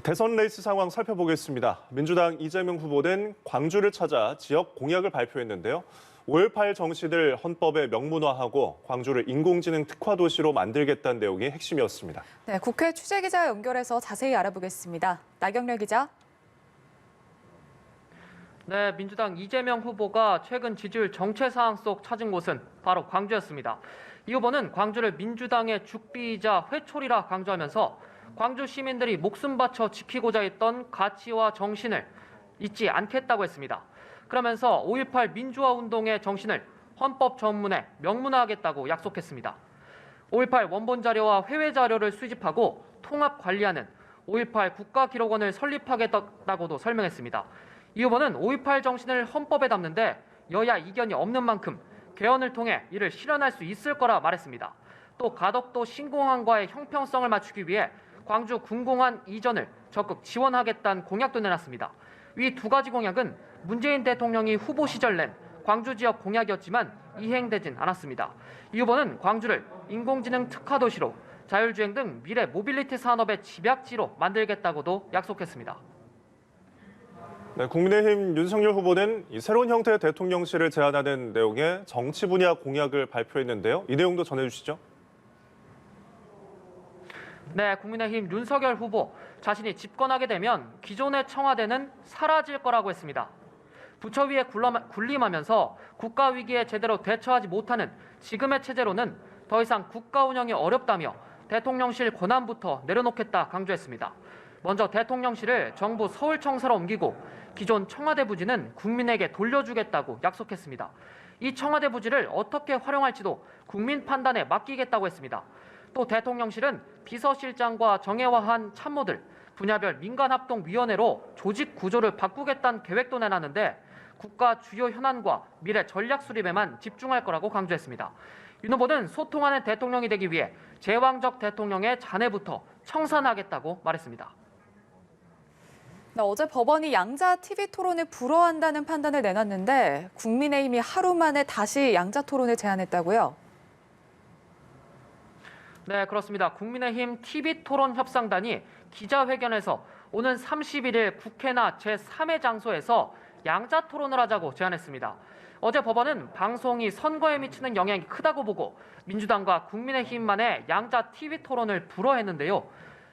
대선 레이스 상황 살펴보겠습니다. 민주당 이재명 후보는 광주를 찾아 지역 공약을 발표했는데요. 5.18 정신을 헌법에 명문화하고 광주를 인공지능 특화 도시로 만들겠다는 내용이 핵심이었습니다. 네, 국회 취재기자 연결해서 자세히 알아보겠습니다. 나경래 기자. 네, 민주당 이재명 후보가 최근 지지율 정체 사항 속 찾은 곳은 바로 광주였습니다. 이 후보는 광주를 민주당의 죽비이자 회초리라 강조하면서 광주 시민들이 목숨 바쳐 지키고자 했던 가치와 정신을 잊지 않겠다고 했습니다. 그러면서 5.18 민주화 운동의 정신을 헌법 전문에 명문화하겠다고 약속했습니다. 5.18 원본 자료와 회외 자료를 수집하고 통합 관리하는 5.18 국가기록원을 설립하겠다고도 설명했습니다. 이 후보는 5.18 정신을 헌법에 담는데 여야 이견이 없는 만큼 개헌을 통해 이를 실현할 수 있을 거라 말했습니다. 또 가덕도 신공항과의 형평성을 맞추기 위해 광주 군공항 이전을 적극 지원하겠다는 공약도 내놨습니다. 이 두 가지 공약은 문재인 대통령이 후보 시절 낸 광주 지역 공약이었지만 이행되진 않았습니다. 이 후보는 광주를 인공지능 특화 도시로 자율주행 등 미래 모빌리티 산업의 집약지로 만들겠다고도 약속했습니다. 네, 국민의힘 윤석열 후보는 새로운 형태의 대통령실을 제안하는 내용의 정치 분야 공약을 발표했는데요. 이 내용도 전해주시죠. 네, 국민의힘 윤석열 후보 자신이 집권하게 되면 기존의 청와대는 사라질 거라고 했습니다. 부처 위에 군림하면서 국가 위기에 제대로 대처하지 못하는 지금의 체제로는 더 이상 국가 운영이 어렵다며 대통령실 권한부터 내려놓겠다 강조했습니다. 먼저 대통령실을 정부 서울청사로 옮기고 기존 청와대 부지는 국민에게 돌려주겠다고 약속했습니다. 이 청와대 부지를 어떻게 활용할지도 국민 판단에 맡기겠다고 했습니다. 또 대통령실은 비서실장과 정예화한 참모들, 분야별 민간합동위원회로 조직 구조를 바꾸겠다는 계획도 내놨는데 국가 주요 현안과 미래 전략 수립에만 집중할 거라고 강조했습니다. 윤 후보는 소통하는 대통령이 되기 위해 제왕적 대통령의 잔해부터 청산하겠다고 말했습니다. 어제 법원이 양자 TV 토론을 불허한다는 판단을 내놨는데 국민의힘이 하루 만에 다시 양자 토론을 제안했다고요? 네, 그렇습니다. 국민의힘 TV토론협상단이 기자회견에서 오는 31일 국회나 제3회 장소에서 양자 토론을 하자고 제안했습니다. 어제 법원은 방송이 선거에 미치는 영향이 크다고 보고 민주당과 국민의힘만의 양자 TV토론을 불허했는데요.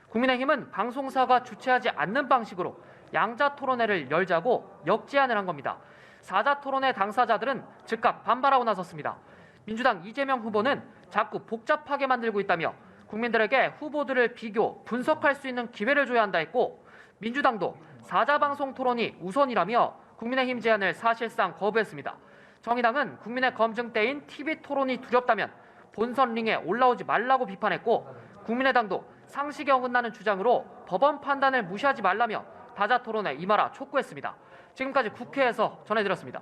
국민의힘은 방송사가 주최하지 않는 방식으로 양자 토론회를 열자고 역제안을 한 겁니다. 사자 토론회 당사자들은 즉각 반발하고 나섰습니다. 민주당 이재명 후보는 자꾸 복잡하게 만들고 있다며 국민들에게 후보들을 비교, 분석할 수 있는 기회를 줘야 한다 했고 민주당도 사자방송 토론이 우선이라며 국민의힘 제안을 사실상 거부했습니다. 정의당은 국민의 검증대인 TV토론이 두렵다면 본선 링에 올라오지 말라고 비판했고 국민의당도 상식에 어긋나는 주장으로 법원 판단을 무시하지 말라며 다자토론에 임하라 촉구했습니다. 지금까지 국회에서 전해드렸습니다.